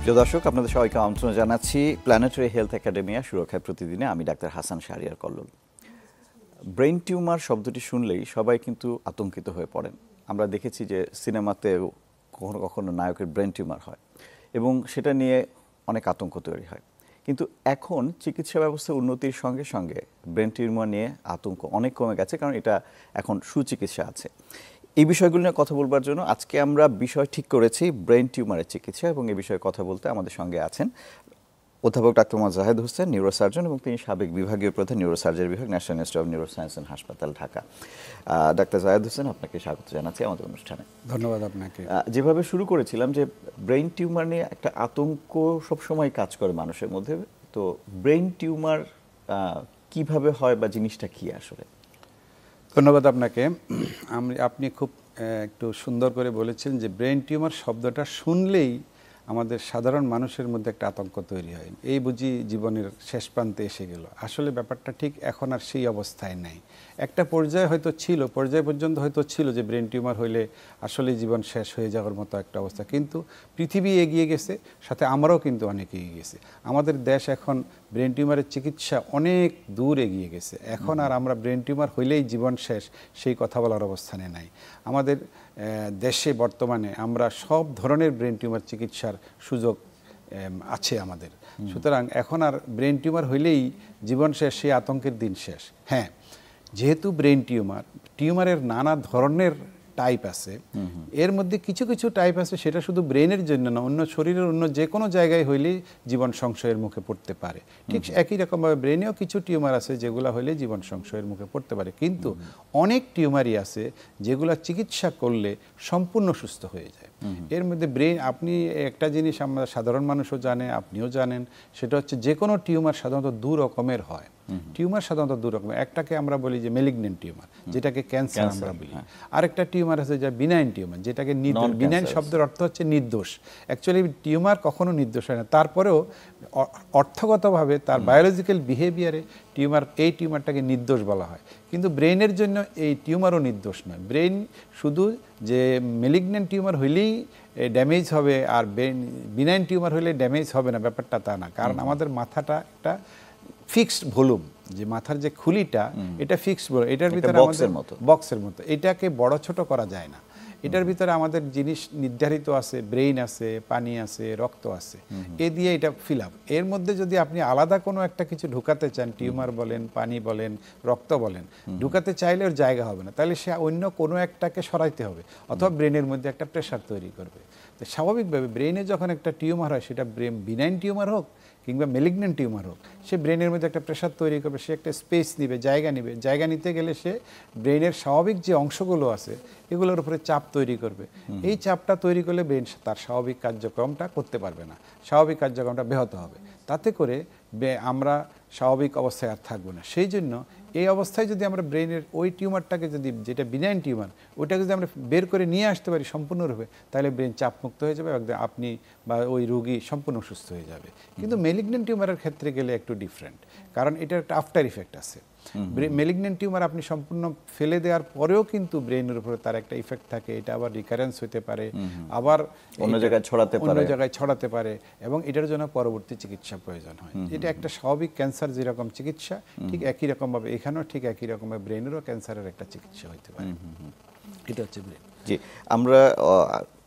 প্রিয় দর্শক, আপনাদের সবাইকে আমন্ত্রণ জানাচ্ছি প্ল্যানেটারি হেলথ একাডেমিয়া সুরক্ষায় প্রতিদিনে। আমি doctor Hasan Shahriar Kallol. Brain tumour শব্দটি শুনলেই সবাই কিন্তু আতঙ্কিত হয়ে পড়েন। আমরা দেখেছি যে সিনেমাতেও কখনো কখনো নায়কের ব্রেইন টিউমার হয় এবং সেটা নিয়ে অনেক আতঙ্ক তৈরি হয়। কিন্তু এখন চিকিৎসা ব্যবস্থার উন্নতির সঙ্গে সঙ্গে ব্রেইন টিউমার নিয়ে আতঙ্ক অনেক কমে গেছে, কারণ এটা এখন সুচিকিৎসা আছে। এই বিষয়গুলো নিয়ে কথা বলবার জন্য আজকে আমরা বিষয় ঠিক করেছি ব্রেইন টিউমারের চিকিৎসা, এবং এই বিষয়ে কথা বলতে আমাদের সঙ্গে আছেন অধ্যাপক ডাক্তার মোহাম্মদ জাহেদ হোসেন, নিউরোসার্জন, এবং তিনি সাবেক বিভাগীয় প্রধান নিউরোসার্জারি বিভাগ, national institute of neuroscience and হাসপাতাল, ঢাকা। ডাক্তার জাহেদ হোসেন, আপনাকে স্বাগত জানাচ্ছি আমাদের অনুষ্ঠানে। ধন্যবাদ আপনাকে। যেভাবে শুরু করেছিলাম যে ব্রেইন টিউমার নিয়ে একটা আতঙ্ক সবসময় কাজ করে মানুষের মধ্যে, তো ব্রেইন টিউমার কিভাবে হয় বা জিনিসটা কি আসলে? ধন্যবাদ আপনাকে। আপনি খুব একটু সুন্দর করে বলেছেন যে ব্রেইন টিউমার শব্দটা শুনলেই আমাদের সাধারণ মানুষের মধ্যে একটা আতঙ্ক তৈরি হয়, এই বুঝি জীবনের শেষ প্রান্তে এসে গেল। আসলে ব্যাপারটা ঠিক এখন আর সেই অবস্থায় নেই। একটা পর্যায়ে হয়তো ছিল, পর্যায় পর্যন্ত হয়তো ছিল যে ব্রেন টিউমার হইলে আসলে জীবন শেষ হয়ে যাওয়ার মতো একটা অবস্থা, কিন্তু পৃথিবী এগিয়ে গেছে, সাথে আমরাও কিন্তু অনেক এগিয়ে গেছে। আমাদের দেশ এখন ব্রেন টিউমারের চিকিৎসা অনেক দূর এগিয়ে গেছে। এখন আর আমরা ব্রেন টিউমার হইলেই জীবন শেষ সেই কথা বলার অবস্থানে নাই। আমাদের দেশে বর্তমানে আমরা সব ধরনের ব্রেন টিউমার চিকিৎসার সুযোগ আছে আমাদের। সুতরাং এখন আর ব্রেন টিউমার হইলেই জীবন শেষ, সেই আতঙ্কের দিন শেষ। হ্যাঁ, যেহেতু ব্রেন টিউমারের নানা ধরনের টাইপ আছে, এর মধ্যে কিছু কিছু টাইপ আছে সেটা শুধু ব্রেনের জন্য না, অন্য শরীরের অন্য যে কোনো জায়গায় হইলেই জীবন সংশয়ের মুখে পড়তে পারে। ঠিক একই রকমভাবে ব্রেনেও কিছু টিউমার আছে যেগুলো হইলে জীবন সংশয়ের মুখে পড়তে পারে, কিন্তু অনেক টিউমারই আছে যেগুলো চিকিৎসা করলে সম্পূর্ণ সুস্থ হয়ে যায়। এর মধ্যে ব্রেন, আপনি একটা জিনিস আমরা সাধারণ মানুষও জানে, আপনিও জানেন, সেটা হচ্ছে যে কোনো টিউমার সাধারণত দু রকমের হয়। টিউমার সাধারণত দু রকমের, একটাকে আমরা বলি যে ম্যালিগন্যান্ট টিউমার, যেটাকে ক্যান্সার আমরা বলি। আরেকটা টিউমার আছে যা বিনাইন টিউমার, যেটাকে বিনাইন শব্দের অর্থ হচ্ছে নির্দোষ। অ্যাকচুয়ালি টিউমার কখনো নির্দোষ হয় না, তারপরেও অর্থগতভাবে তার বায়োলজিক্যাল বিহেভিয়ারে এই টিউমারটাকে নির্দোষ বলা হয়। কিন্তু ব্রেনের জন্য এই টিউমারও নির্দোষ নয়। ব্রেন শুধু যে ম্যালিগন্যান্ট টিউমার হইলেই ড্যামেজ হবে আর বিনাইন টিউমার হইলে ড্যামেজ হবে না, ব্যাপারটা তা না। কারণ আমাদের মাথাটা একটা ফিক্সড ভলিউম, যে মাথার যে খুলিটা এটা ফিক্সড ভলিউম, এটার ভিতরে আমাদের বক্সের মতো, এটাকে বড় ছোট করা যায় না। এটার ভিতরে আমাদের জিনিস নির্ধারিত আছে, ব্রেইন আছে, পানি আছে, রক্ত আছে, এ দিয়ে এটা ফিল আপ। এর মধ্যে যদি আপনি আলাদা কোনো একটা কিছু ঢুকাতে চান, টিউমার বলেন, পানি বলেন, রক্ত বলেন, ঢুকাতে চাইলে ওর জায়গা হবে না, তাহলে সে অন্য কোনো একটাকে সরাইতে হবে, অথবা ব্রেনের মধ্যে একটা প্রেশার তৈরি করবে। তো স্বাভাবিকভাবে ব্রেনে যখন একটা টিউমার হয়, সেটা বিনাইন টিউমার হোক কিংবা ম্যালিগন্যান্ট টিউমার হোক, সে ব্রেনের মধ্যে একটা প্রেশার তৈরি করবে, সে একটা স্পেস নিবে, জায়গা নিবে। জায়গা নিতে গেলে সে ব্রেনের স্বাভাবিক যে অংশগুলো আছে এগুলোর উপরে চাপ তৈরি করবে। এই চাপটা তৈরি করলে ব্রেন তার স্বাভাবিক কার্যক্রমটা করতে পারবে না, স্বাভাবিক কার্যক্রমটা ব্যাহত হবে। তাতে করে আমরা স্বাভাবিক অবস্থায় আর থাকবো না। সেই জন্য এই অবস্থায় যদি আমরা ব্রেনের ওই টিউমারটাকে, যদি যেটা বিনাইন টিউমার, ওইটাকে যদি আমরা বের করে নিয়ে আসতে পারি সম্পূর্ণরূপে, তাহলে ব্রেন চাপমুক্ত হয়ে যাবে, একদম আপনি বা ওই রোগী সম্পূর্ণ সুস্থ হয়ে যাবে। কিন্তু ম্যালিগন্যান্ট টিউমারের ক্ষেত্রে গেলে একটু ডিফারেন্ট, কারণ এটার একটা আফটার ইফেক্ট আছে। ম্যালিগন্যান্ট টিউমার আপনি সম্পূর্ণ ফেলে দেওয়ার পরেও কিন্তু ব্রেনের উপরে তার একটা ইফেক্ট থাকে, এটা আবার রিকারেন্স হতে পারে, আবার অন্য জায়গায় ছড়াতে পারে, এবং এটার জন্য পরবর্তী চিকিৎসা প্রয়োজন হয়। এটা একটা স্বাভাবিক ক্যান্সার যেরকম চিকিৎসা, ঠিক একই রকমভাবে এখানেও ঠিক একই রকমভাবে ব্রেনেরও ক্যান্সারের একটা চিকিৎসা হতে পারে। এটা হচ্ছে ব্রেন। জি, আমরা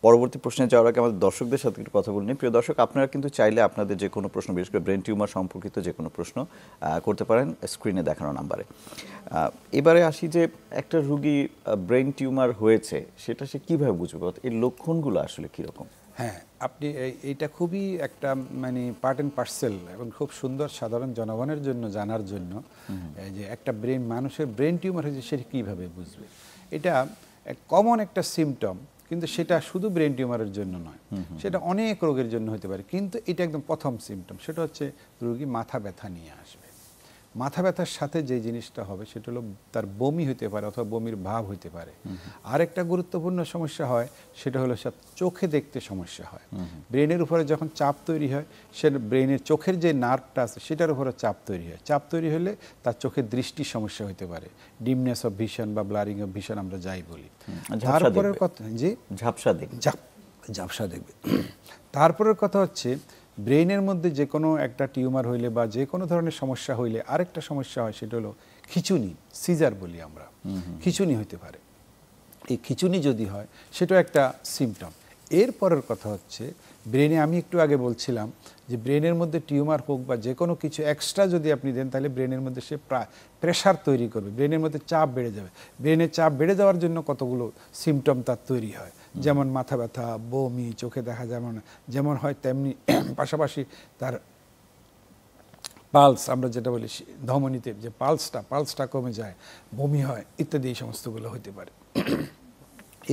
পরবর্তী প্রশ্নে যাওয়ার আগে আমাদের দর্শকদের সাথে একটু কথা বলিনি। প্রিয় দর্শক, আপনারা কিন্তু চাইলে আপনাদের যে কোনো প্রশ্ন, বিশেষ করে ব্রেন টিউমার সম্পর্কিত যে কোনো প্রশ্ন করতে পারেন স্ক্রিনে দেখানো নাম্বারে। এবারে আসি যে একটা রুগী ব্রেন টিউমার হয়েছে, সেটা সে কীভাবে বুঝবে, এর লক্ষণগুলো আসলে কীরকম? হ্যাঁ, আপনি এইটা খুবই একটা মানে পার্ট অ্যান্ড পার্সেল এবং খুব সুন্দর সাধারণ জনগণের জন্য জানার জন্য, যে একটা মানুষের ব্রেন টিউমার হয়েছে সেটা কীভাবে বুঝবে। এটা কমন একটা সিমটম, কিন্তু সেটা শুধু ব্রেন টিউমারের জন্য নয়, সেটা অনেক রোগের জন্য হতে পারে। কিন্তু এটা একদম প্রথম সিমটম, সেটা হচ্ছে রোগী মাথা ব্যথা নিয়ে আসবে। মাথা ব্যথার সাথে যে জিনিসটা হবে সেটা হলো তার বমি হতে পারে অথবা বমির ভাব হতে পারে। আরেকটা গুরুত্বপূর্ণ সমস্যা হয়, সেটা হলো সব চোখে দেখতে সমস্যা হয়। ব্রেনের উপরে যখন চাপ তৈরি হয়, সে ব্রেনের চোখের যে নার্ভটা আছে সেটার উপরে চাপ তৈরি হয়। চাপ তৈরি হলে তার চোখের দৃষ্টির সমস্যা হতে পারে, ডিমনেস অফ ভিশন বা ব্লারিং অফ ভিশন আমরা যাই বলি। তারপরের কথা, জি, ঝাপসা দেখবে, ঝাপসা দেখবে। তারপরের কথা হচ্ছে ব্রেইনের মধ্যে যে কোনো একটা টিউমার হইলে বা যে কোনো ধরনের সমস্যা হইলে আরেকটা সমস্যা হয়, সেটা হলো খিঁচুনি, সিজার বলি আমরা, খিঁচুনি হইতে পারে। এই খিঁচুনি যদি হয় সেটাও একটা সিমটম। এরপরের কথা হচ্ছে ব্রেনে, আমি একটু আগে বলছিলাম যে ব্রেনের মধ্যে টিউমার হোক বা যে কোনো কিছু এক্সট্রা যদি আপনি দেন, তাহলে ব্রেনের মধ্যে সে প্রেশার তৈরি করবে, ব্রেনের মধ্যে চাপ বেড়ে যাবে। ব্রেনের চাপ বেড়ে যাওয়ার জন্য কতগুলো সিমটম তার তৈরি হয়, যেমন মাথা ব্যথা, বমি, চোখে দেখা যেমন হয় তেমনি পাশাপাশি তার পালস, আমরা যেটা বলি ধমনীতে যে পালসটা কমে যায়, বমি হয় ইত্যাদি, এই সমস্তগুলো হতে পারে।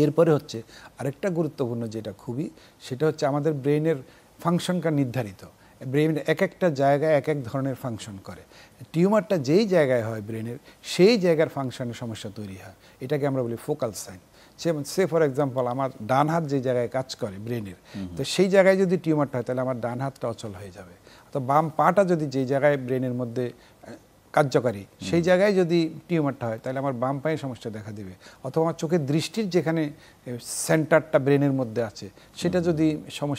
এরপরে হচ্ছে আরেকটা গুরুত্বপূর্ণ যেটা খুবই, সেটা হচ্ছে আমাদের ব্রেইনের ফাংশনটা নির্ধারিত। ব্রেইন এক একটা জায়গায় এক এক ধরনের ফাংশন করে। টিউমারটা যেই জায়গায় হয় ব্রেনের, সেই জায়গার ফাংশনের সমস্যা তৈরি হয়, এটাকে আমরা বলি focal sign. Say for example, আমার ডান হাত যে জায়গায় কাজ করে ব্রেনের, তো সেই জায়গায় যদি টিউমারটা হয় তাহলে আমার ডান হাতটা অচল হয়ে যাবে। তো বাম পাটা যদি যেই জায়গায় ব্রেনের মধ্যে কার্যকারী, সেই জায়গায় যদি টিউমারটা হয় তাহলে আমার বাম পায়ে সমস্যা দেখা দেবে। অথবা আমার চোখের দৃষ্টির যেখানে সেন্টারটা ব্রেনের মধ্যে আছে, সেটা যদি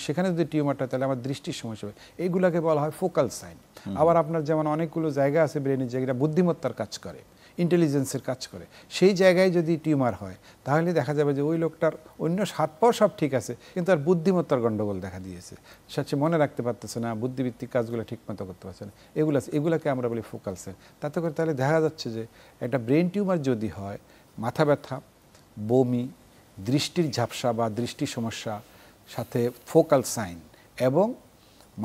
সেখানে যদি টিউমারটা হয় তাহলে আমার দৃষ্টির সমস্যা হবে। এইগুলোকে বলা হয় ফোকাল সাইন। আবার আপনার যেমন অনেকগুলো জায়গা আছে ব্রেনের যেগুলো বুদ্ধিমত্তার কাজ করে, ইন্টেলিজেন্সের কাজ করে, সেই জায়গায় যদি টিউমার হয় তাহলে দেখা যাবে যে ওই লোকটার অন্য হাত পাও সব ঠিক আছে, কিন্তু আর বুদ্ধিমত্তার গণ্ডগোল দেখা দিয়েছে, সে মনে রাখতে পারতেছে না, বুদ্ধিভিত্তিক কাজগুলো ঠিকমতো করতে পারছে না। এগুলোকে আমরা বলি ফোকাল সাইন। তাতে করে তাহলে দেখা যাচ্ছে যে একটা ব্রেন টিউমার যদি হয়, মাথা ব্যথা, বমি, দৃষ্টির ঝাপসা বা দৃষ্টি সমস্যা, সাথে ফোকাল সাইন এবং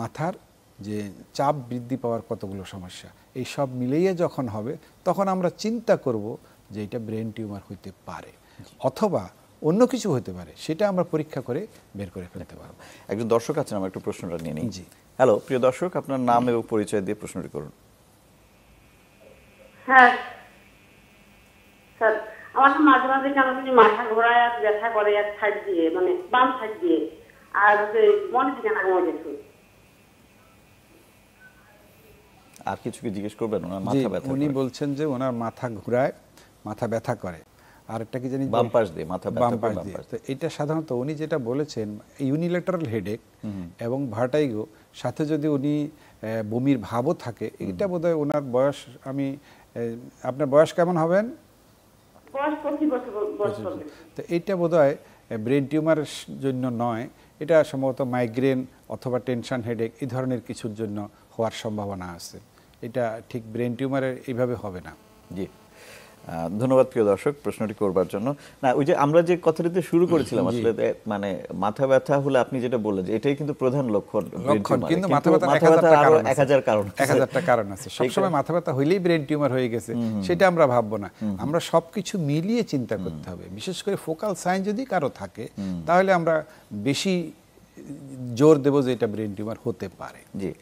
মাথার যে চাপ বৃদ্ধি পাওয়ার কতগুলো সমস্যা, এই সব মিলিয়ে যখন হবে তখন আমরা চিন্তা করব যে এটা ব্রেন টিউমার হইতে পারে অথবা অন্য কিছু হতে পারে, সেটা আমরা পরীক্ষা করে বের করে ফেলতে পারব। একজন দর্শক আছেন, আমরা একটু প্রশ্নটা নিয়ে নিই। জি, হ্যালো প্রিয় দর্শক, আপনার নাম এবং পরিচয় দিয়ে প্রশ্নটি করুন। হ্যাঁ স্যার, আমার তো মাঝে মাঝে কেন জানি মাথা ঘোরায় আর ব্যথা করে এক সাইড দিয়ে, মানে বাম সাইড দিয়ে, আর মনে থাকে না কোনো কিছু। আর কিছু কি জিজ্ঞেস করবেন? ওনার জি, মাথা ব্যথা উনি করে। বলছেন যে ওনার মাথা ঘুরায়, মাথা ব্যথা করে, আর একটা কি জানি বাম পাশ দিয়ে মাথা ব্যথা বাম করে, পাশ বাম দিয়ে। পাশ তো এটা সাধারণত উনি যেটা বলেছেন ইউনিল্যাটারাল হেডেক এবং ভার্টাইগো, সাথে যদি উনি বমির ভাবও থাকে, এটা বোধহয় ওনার বয়স, আপনার বয়স কেমন হবেন? বয়স 25 বছর বয়স হবে। তো এইটা বোধহয় ব্রেন টিউমারের জন্য নয়, এটা সম্ভবত মাইগ্রেন অথবা টেনশন হেডেক এই ধরনের কিছুর জন্য হওয়ার সম্ভাবনা আছে। এটা ঠিক ব্রেন টিউমারের এইভাবে হবে না। জি, ধন্যবাদ প্রিয় দর্শক প্রশ্নটি করবার জন্য। না, ওই যে আমরা যে কথাটিতে শুরু করেছিলাম আসলে, মানে মাথা ব্যথা হলে আপনি যেটা বললেন যে এটাই কিন্তু প্রধান লক্ষণ, কিন্তু মাথা ব্যথার 1000 কারণ, 1000টা কারণ আছে। সবসময় মাথা ব্যথা হইলেই ব্রেন টিউমার হয়ে গেছে সেটা আমরা ভাববো না। আমরা সবকিছু মিলিয়ে চিন্তা করতে হবে। বিশেষ করে ফোকাল সাইন যদি কারো থাকে তাহলে আমরা বেশি জোর দেব যে এটা ব্রেন টিউমার হতে পারে। জি,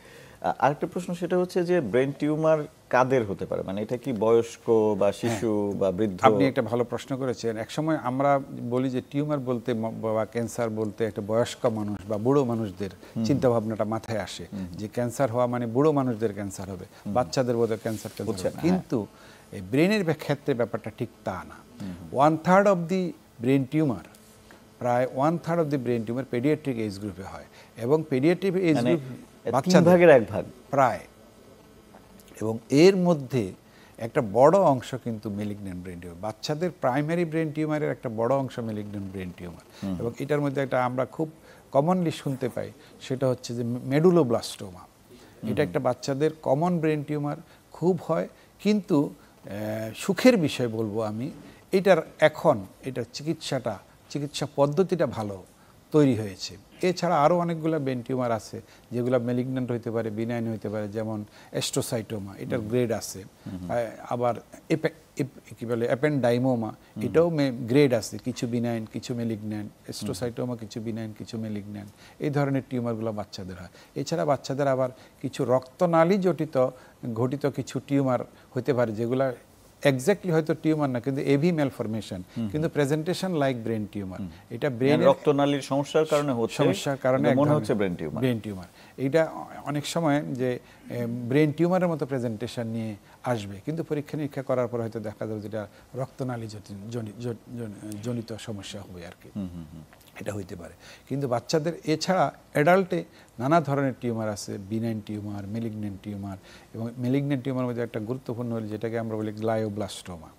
আরেকটা প্রশ্ন সেটা হচ্ছে যে ব্রেন টিউমার কাদের হতে পারে, মানে এটা কি বয়স্ক বা শিশু বা বৃদ্ধ? আপনি একটা ভালো প্রশ্ন করেছেন। একসময় আমরা বলি যে টিউমার বলতে বা ক্যান্সার বলতে একটা বয়স্ক মানুষ বা বুড়ো মানুষদের চিন্তা ভাবনাটা মাথায় আসে যে ক্যান্সার হওয়া মানে বুড়ো মানুষদের ক্যান্সার হবে, বাচ্চাদের বোধহয় ক্যান্সার হবে। কিন্তু এই ব্রেনের ক্ষেত্রে ব্যাপারটা ঠিক তা না। 1/3 অফ দি ব্রেন টিউমার, প্রায় 1/3 of the brain tumour paediatric age গ্রুপে হয়, এবং পেডিয়াট্রিক এজ গ্রুপ বাচ্চাদের 1 ভাগ প্রায়, এবং এর মধ্যে একটা বড় অংশ কিন্তু মেলিগন্যান্ট ব্রেন টিউমার। বাচ্চাদের প্রাইমারি ব্রেন টিউমারের একটা বড় অংশ মেলিগন্যান্ট ব্রেন টিউমার, এবং এটার মধ্যে একটা আমরা খুব কমনলি শুনতে পাই, সেটা হচ্ছে যে মেডুলোব্লাস্টোমা। এটা একটা বাচ্চাদের কমন ব্রেন টিউমার, খুব হয়। কিন্তু সুখের বিষয় বলবো আমি, এটার চিকিৎসা পদ্ধতিটা ভালো তৈরি হয়েছে। এছাড়া আরও অনেকগুলো ব্রেন টিউমার আছে যেগুলো মেলিগন্যান্ট হইতে পারে, বিনাইন হইতে পারে, যেমন অ্যাস্ট্রোসাইটোমা, এটার গ্রেড আছে। আবার কি বলে অ্যাপেন্ডাইমোমা, এটাও গ্রেড আছে, কিছু বিনাইন কিছু মেলিগন্যান্ট। অ্যাস্ট্রোসাইটোমা কিছু বিনাইন কিছু মেলিগন্যান্ট, এই ধরনের টিউমারগুলো বাচ্চাদের হয়। এছাড়া বাচ্চাদের আবার কিছু রক্তনালী ঘটিত কিছু টিউমার হতে পারে, যেগুলো এক্স্যাক্টলি হয়তো টিউমার না, কিন্তু এভি ম্যালফরমেশন, কিন্তু প্রেজেন্টেশন লাইক ব্রেন টিউমার। এটা ব্রেন রক্তনালীর সমস্যার কারণে মনে হচ্ছে ব্রেন টিউমার। এইটা অনেক সময় যে ব্রেন টিউমারের মতো প্রেজেন্টেশন নিয়ে আসবে, কিন্তু পরীক্ষা নিরীক্ষা করার পর হয়তো দেখা যাবে যেটা রক্তনালী জনিত সমস্যা হবে আর কি। এটা হইতে পারে। কিন্তু বাচ্চাদের এছাড়া অ্যাডাল্টে নানা ধরনের টিউমার আছে, বিনাইন টিউমার, মেলিগন্যান্ট টিউমার, এবং মেলিগন্যান্ট টিউমার মধ্যে একটা গুরুত্বপূর্ণ হল যেটাকে আমরা বলি গ্লায়োব্লাস্টোমা।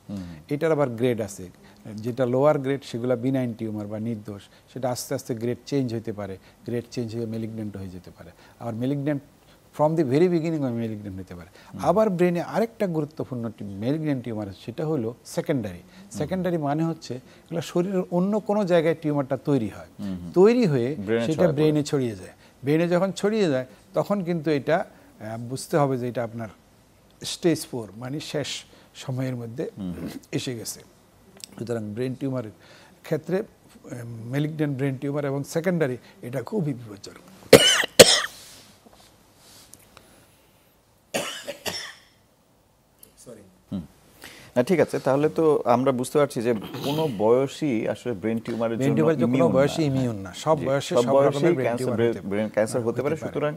এটার আবার গ্রেড আছে, যেটা লোয়ার গ্রেড সেগুলো বিনাইন টিউমার বা নির্দোষ, সেটা আস্তে আস্তে গ্রেড চেঞ্জ হতে পারে, গ্রেড চেঞ্জ হয়ে মেলিগন্যান্ট হয়ে যেতে পারে। আর malignant from the very beginning of malignant হতে পারে। আবার ব্রেনে আরেকটা গুরুত্বপূর্ণ মেলিগন্যান্ট টিউমার আছে, সেটা হলো সেকেন্ডারি। সেকেন্ডারি মানে হচ্ছে এগুলো শরীরের অন্য কোনো জায়গায় টিউমারটা তৈরি হয়, তৈরি হয়ে সেটা ব্রেনে ছড়িয়ে যায়। ব্রেনে যখন ছড়িয়ে যায় তখন কিন্তু এটা বুঝতে হবে যে এটা আপনার স্টেজ 4 মানে শেষ সময়ের মধ্যে এসে গেছে। সুতরাং ব্রেন টিউমারের ক্ষেত্রে মেলিগন্যান্ট ব্রেন টিউমার এবং সেকেন্ডারি এটা খুবই বিপজ্জনক। ঠিক আছে, তাহলে তো আমরা বুঝতে পারছি যে কোনো বয়সই আসলে ব্রেন টিউমারের জন্য কোনো বয়সে ইমিউন না, সব বয়সে সব রকমের ব্রেন ক্যান্সার হতে পারে। সুতরাং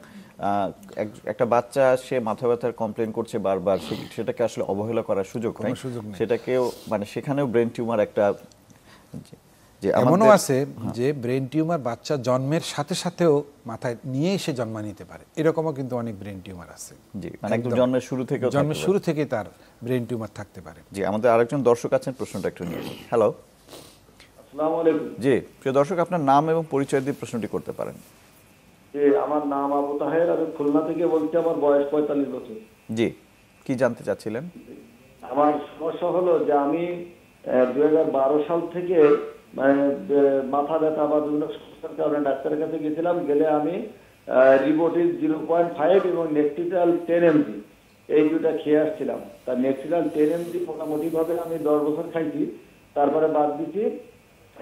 একটা বাচ্চা সে মাথা ব্যথার কমপ্লেন করছে বারবার, সেটাকে আসলে অবহেলা করার সুযোগ নাই, সেটাকেও মানে সেখানেও ব্রেন টিউমার একটা এমনও আছে যে ব্রেন টিউমার বাচ্চা জন্মের সাথে সাথেও মাথায় নিয়ে সে জন্ম নিতে পারে, এরকমও কিন্তু অনেক ব্রেন টিউমার আছে। জি, মানে একদম জন্মের শুরু থেকে তার ব্রেন টিউমার থাকতে পারে। জি, আমাদের আরেকজন দর্শক আছেন, প্রশ্নটা একটু নিয়ে নিন। হ্যালো, আসসালামু আলাইকুম। জি, প্রিয় দর্শক, আপনার নাম এবং পরিচয় দিয়ে প্রশ্নটি করতে পারেন। জি, আমার নাম আবু তাহের, আমি খুলনা থেকে বলছি, আমার বয়স 45 বছর। জি, কি জানতে চাচ্ছিলেন? আমার সমস্যা হলো যে আমি 2012 সাল থেকে মানে মাথা ব্যথা বা বিভিন্ন সমস্যার কারণে ডাক্তারের কাছে গেছিলাম। গেলে আমি রিবোটিল 0.5 এবং নেক্সিটাল 10 mg এই দুটা খেয়ে আসছিলাম। তার নেক্সিটাল 10 mg মোটামুটি ভাবে আমি 10 বছর খাইছি, তারপরে বাদ দিছি,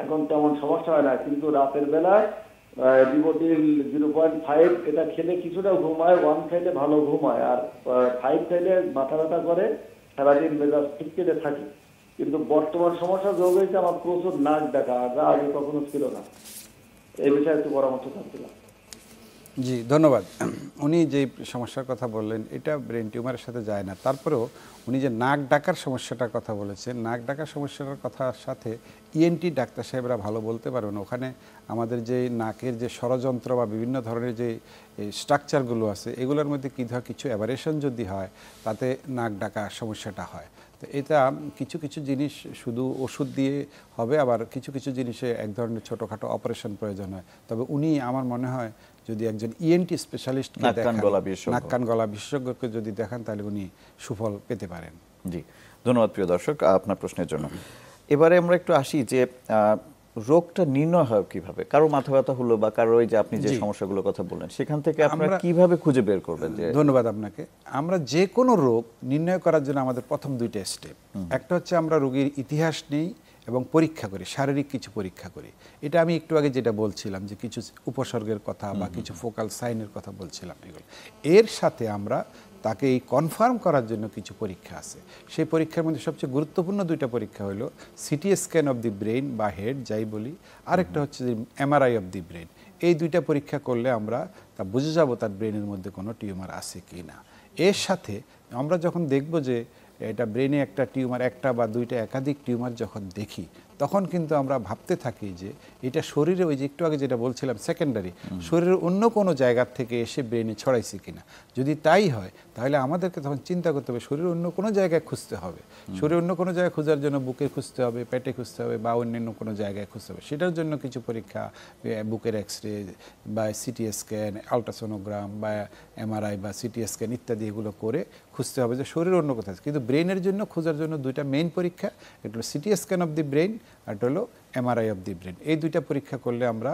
এখন তেমন সমস্যা হয় না। কিন্তু রাতের বেলায় রিবোটিল 0.5 এটা খেলে কিছুটা ঘুমায়, 1 খাইলে ভালো ঘুমায়, আর 5 খাইলে মাথা ব্যথা করে, সারাদিন মেজাজ খিটখিটে থাকে। কিন্তু বর্তমান সমস্যা যোগ হয়েছে আমার প্রচুর নাক ডাকা, যা আগে কখনো ছিল না। এই বিষয়ে একটু পরামর্শ চাচ্ছিলাম। জি, ধন্যবাদ। উনি যে সমস্যার কথা বললেন এটা ব্রেন টিউমারের সাথে যায় না, তারপরেও উনি যে নাক ডাকার সমস্যাটার কথা বলেছেন, নাক ডাকার সমস্যাটার কথার সাথে ইএনটি ডাক্তার সাহেবরা ভালো বলতে পারবেন। ওখানে আমাদের যে নাকের যে ষড়যন্ত্র বা বিভিন্ন ধরনের যে স্ট্রাকচারগুলো আছে এগুলোর মধ্যে কিছু অ্যাবারেশন যদি হয় তাতে নাক ডাকা সমস্যাটা হয়। তো এটা কিছু কিছু জিনিস শুধু ওষুধ দিয়ে হবে, আবার কিছু কিছু জিনিসে এক ধরনের ছোটোখাটো অপারেশন প্রয়োজন হয়। তবে উনি আমার মনে হয় যদি একজন ইএনটি স্পেশালিস্ট নাক কান গলা বিশেষজ্ঞকে যদি দেখান তাহলে উনি সুফল পেতে পারেন। জি, ধন্যবাদ প্রিয় দর্শক আপনার প্রশ্নের জন্য। এবারে আমরা একটু আসি যে রোগটা নির্ণয় হয় কিভাবে? কারো মাথা ব্যথা হলো বা কারো ওই যে আপনি যে সমস্যাগুলোর কথা বললেন সেখান থেকে আপনারা কিভাবে খুঁজে বের করবেন? যে ধন্যবাদ আপনাকে। আমরা যে কোনো রোগ নির্ণয় করার জন্য আমাদের প্রথম 2টা স্টেপ। একটা হচ্ছে আমরা রোগীর ইতিহাস নেই এবং পরীক্ষা করি, শারীরিক কিছু পরীক্ষা করি। এটা আমি একটু আগে যেটা বলছিলাম যে কিছু উপসর্গের কথা বা কিছু ফোকাল সাইনের কথা বলছিলাম, এগুলো এর সাথে আমরা তাকে এই কনফার্ম করার জন্য কিছু পরীক্ষা আছে। সেই পরীক্ষার মধ্যে সবচেয়ে গুরুত্বপূর্ণ 2টা পরীক্ষা হলো CT scan of the brain বা হেড যাই বলি, আরেকটা হচ্ছে যে এমআরআই অফ দি ব্রেইন। এই 2টা পরীক্ষা করলে আমরা তা বুঝে যাব তার ব্রেনের মধ্যে কোনো টিউমার আছে কি না। এর সাথে আমরা যখন দেখব যে এটা ব্রেনে একটা টিউমার, একটা বা 2টা একাধিক টিউমার যখন দেখি তখন কিন্তু আমরা ভাবতে থাকি যে এটা শরীরে ওই যে একটু আগে যেটা বলছিলাম সেকেন্ডারি, শরীরের অন্য কোনো জায়গার থেকে এসে ব্রেনে ছড়াইছে কিনা। যদি তাই হয় তাহলে আমাদেরকে তখন চিন্তা করতে হবে শরীরের অন্য কোনো জায়গায় খুঁজতে হবে। শরীরের অন্য কোনো জায়গায় খোঁজার জন্য বুকে খুঁজতে হবে, পেটে খুঁজতে হবে বা অন্যান্য কোনো জায়গায় খুঁজতে হবে। সেটার জন্য কিছু পরীক্ষা, বুকের এক্সরে বা সিটি স্ক্যান, আলট্রাসোনোগ্রাম বা এমআরআই বা সিটি স্ক্যান ইত্যাদি এগুলো করে খুঁজতে হবে যে শরীরের অন্য কোথায়। কিন্তু ব্রেনের জন্য খোঁজার জন্য 2টা মেইন পরীক্ষা, একটা হলো CT scan of the brain আর একটা হলো এমআরআই অফ দি ব্রেন। এই 2টা পরীক্ষা করলে আমরা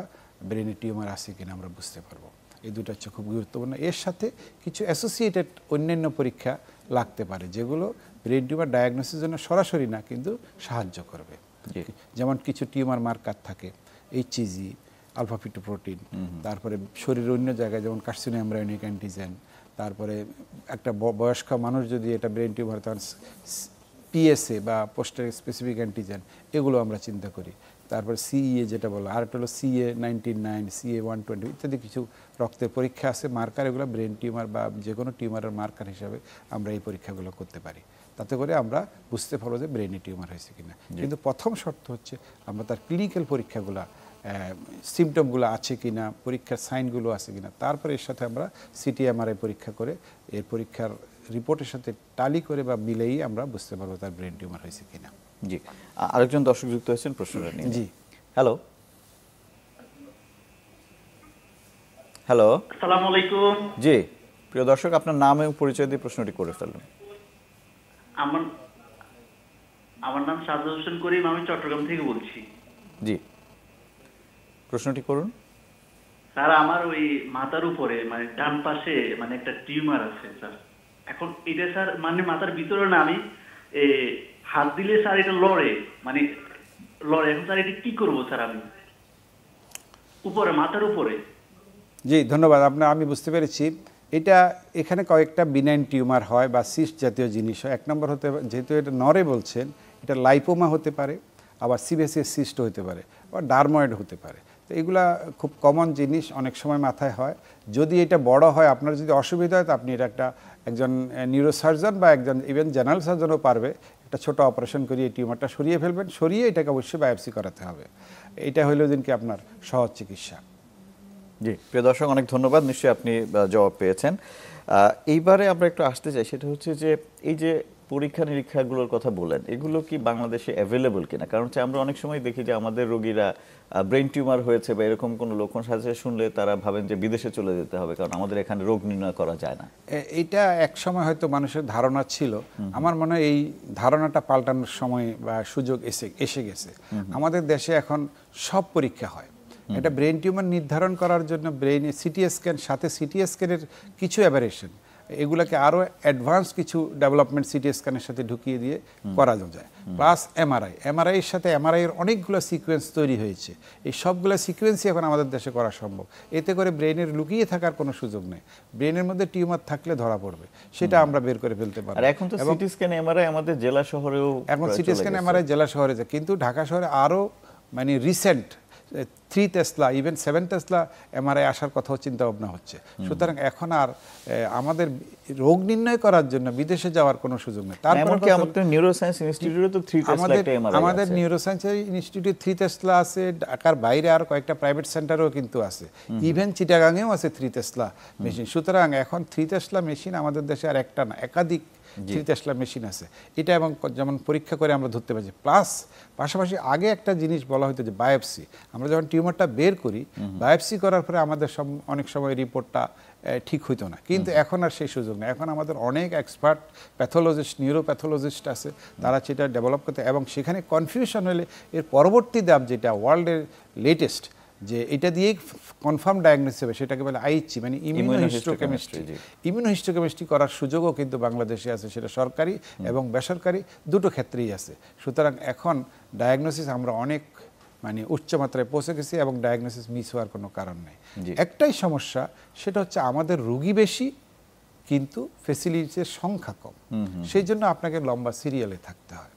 ব্রেনে টিউমার আছে কিনা আমরা বুঝতে পারবো। এই 2টা হচ্ছে খুব গুরুত্বপূর্ণ। এর সাথে কিছু অ্যাসোসিয়েটেড অন্যান্য পরীক্ষা লাগতে পারে যেগুলো ব্রেন টিউমার ডায়াগনোসিসের জন্য সরাসরি না কিন্তু সাহায্য করবে। যেমন কিছু টিউমার মার্কার থাকে, এইচইজি, আলফা ফিটোপ্রোটিন, তারপরে শরীরের অন্য জায়গায় যেমন কার্সিনো এমব্রায়োনিক অ্যান্টিজেন, তারপরে একটা বয়স্ক মানুষ যদি এটা ব্রেন টিউমার তখন পিএসএ বা পোস্টার স্পেসিফিক অ্যান্টিজেন, এগুলো আমরা চিন্তা করি। তারপরে সিইএ যেটা বলো, আর একটা হলো CA-99, CA-120 ইত্যাদি কিছু রক্তের পরীক্ষা আছে, মার্কার। এগুলো ব্রেন টিউমার বা যে কোনো টিউমারের মার্কার হিসাবে আমরা এই পরীক্ষাগুলো করতে পারি। তাতে করে আমরা বুঝতে পারবো যে ব্রেনে টিউমার হয়েছে কিনা। কিন্তু প্রথম শর্ত হচ্ছে আমরা তার ক্লিনিক্যাল পরীক্ষাগুলো সিমটমগুলো আছে কিনা, পরীক্ষার সাইনগুলো আছে কিনা, তারপরে এর সাথে আমরা সিটি এমআরআই পরীক্ষা করে এর পরীক্ষার রিপোর্টের সাথে টালি করে বা মিলেই আমরা বুঝতে পারবো তার ব্রেন টিউমার হয়েছে কিনা। জি, আরেকজন দর্শক যুক্ত হয়েছেন প্রশ্নটা নিয়ে। জি, হ্যালো হ্যালো, আসসালামু আলাইকুম। জি প্রিয় দর্শক, আপনার নাম এবং পরিচয় দিয়ে প্রশ্নটি করে ফেলুন। আমার নাম সাজ্জাদ হোসেন করিম, আমি চট্টগ্রাম থেকে বলছি। জি, প্রশ্নটি করুন। স্যার, আমার ওই মাথার উপরে মানে ডান পাশে মানে একটা টিউমার আছে স্যার। এখন এটা স্যার মানে মাথার ভিতরে না, আমি হাত দিলে স্যার এটা লড়ে, মানে লড়ে। এখন স্যার এটা কি করবো স্যার আমি? উপরে, মাথার উপরে। জি ধন্যবাদ। আমি বুঝতে পেরেছি। এটা এখানে কয়েকটা বিনাইন টিউমার হয় বা সিস্ট জাতীয় জিনিস হয়। এক নম্বর হতে, যেহেতু এটা নরে বলছেন, এটা লাইপোমা হতে পারে, আবার সিবেসিয়াস সিস্ট হতে পারে, বা ডারময়েড হতে পারে। তো এগুলা খুব কমন জিনিস, অনেক সময় মাথায় হয়। যদি এটা বড় হয়, আপনার যদি অসুবিধা হয়, তো আপনি এটা একজন নিউরোসার্জন বা একজন ইভেন জেনারেল সার্জনও পারবে একটা ছোট অপারেশন করিয়ে টিউমারটা সরিয়ে ফেলবেন। সরিয়ে এটাকে অবশ্যই বায়োপসি করাতে হবে। এটা হইল দিনকে আপনার সহজ চিকিৎসা। জি প্রিয় দর্শক, অনেক ধন্যবাদ, নিশ্চয়ই আপনি জবাব পেয়েছেন। এইবারে আমরা একটু আসতে চাই, সেটা হচ্ছে যে এই যে পরীক্ষা নিরীক্ষাগুলোর কথা বলেন, এগুলো কি বাংলাদেশে অ্যাভেলেবল কিনা? কারণ হচ্ছে আমরা অনেক সময় দেখি যে আমাদের রোগীরা ব্রেন টিউমার হয়েছে বা এরকম কোনো লক্ষণ সাজে শুনলে তারা ভাবেন যে বিদেশে চলে যেতে হবে, কারণ আমাদের এখানে রোগ নির্ণয় করা যায় না। এটা এক সময় হয়তো মানুষের ধারণা ছিল। আমার মনে হয় এই ধারণাটা পাল্টানোর সময় বা সুযোগ এসে গেছে। আমাদের দেশে এখন সব পরীক্ষা হয়। এটা ব্রেন টিউমার নির্ধারণ করার জন্য ব্রেনে সিটি স্ক্যান, সাথে সিটি স্ক্যানের কিছু অ্যাবারেশন, এগুলাকে আরও অ্যাডভান্স কিছু ডেভেলপমেন্ট সিটি স্ক্যানের সাথে ঢুকিয়ে দিয়ে করা যায়। প্লাস এমআরআইয়ের সাথে এমআরআইয়ের অনেকগুলো সিকোয়েন্স তৈরি হয়েছে। এই সবগুলো সিকোয়েন্সই এখন আমাদের দেশে করা সম্ভব। এতে করে ব্রেনের লুকিয়ে থাকার কোনো সুযোগ নেই। ব্রেনের মধ্যে টিউমার থাকলে ধরা পড়বে, সেটা আমরা বের করে ফেলতে পারি। আর এখন তো সিটি স্ক্যান এমআরআই আমাদের জেলা শহরেও, এখন সিটি স্ক্যান এমআরআই জেলা শহরে যায়, কিন্তু ঢাকা শহরে আরও মানে recent 3 Tesla, even 7 Tesla MRI আসার কথাও চিন্তা ভাবনা হচ্ছে। সুতরাং এখন আর আমাদের রোগ নির্ণয় করার জন্য বিদেশে যাওয়ার কোনো সুযোগ নেই। তারপরে আমাদের নিউরোসায়েন্স ইনস্টিটিউটে তো 3 টেসলা একটা এমআরআই আছে। আমাদের নিউরোসায়েন্স ইনস্টিটিউটে 3 টেসলা আছে, ঢাকার বাইরে আর কয়েকটা প্রাইভেট সেন্টারও কিন্তু আছে, ইভেন চিটাগাঙেও আছে 3 টেসলা মেশিন। সুতরাং এখন 3 টেসলা মেশিন আমাদের দেশে আর একটা না, একাধিক 3 টেসলা মেশিন আছে। এটা এবং যেমন পরীক্ষা করে আমরা ধরতে পারছি। প্লাস পাশাপাশি আগে একটা জিনিস বলা হতো যে বায়োপসি, আমরা যখন টিউমারটা বের করি, বায়োপসি করার পরে আমাদের অনেক সময় রিপোর্টটা ঠিক হইতো না, কিন্তু এখন আর সেই সুযোগ নেই। এখন আমাদের অনেক এক্সপার্ট প্যাথোলজিস্ট, নিউরোপ্যাথোলজিস্ট আছে, তারা সেটা ডেভেলপ করতে, এবং সেখানে কনফিউশন হলে এর পরবর্তী ধাপ যেটা ওয়ার্ল্ডের লেটেস্ট, যে এটা দিয়েই কনফার্ম ডায়াগনোসিস হবে, সেটাকে বলে আইএইচসি, মানে ইমিউনোহিস্টোকেমিস্ট্রি। ইমিউনোহিস্টোকেমিস্ট্রি করার সুযোগও কিন্তু বাংলাদেশে আছে, সেটা সরকারি এবং বেসরকারি দুটো ক্ষেত্রেই আছে। সুতরাং এখন ডায়াগনোসিস আমরা অনেক মানে উচ্চমাত্রায় পৌঁছে গেছি, এবং ডায়াগনোসিস মিস হওয়ার কোনো কারণ নেই। একটাই সমস্যা, সেটা হচ্ছে আমাদের রোগী বেশি কিন্তু ফেসিলিটির সংখ্যা কম, সেই জন্য আপনাকে লম্বা সিরিয়ালে থাকতে হয়।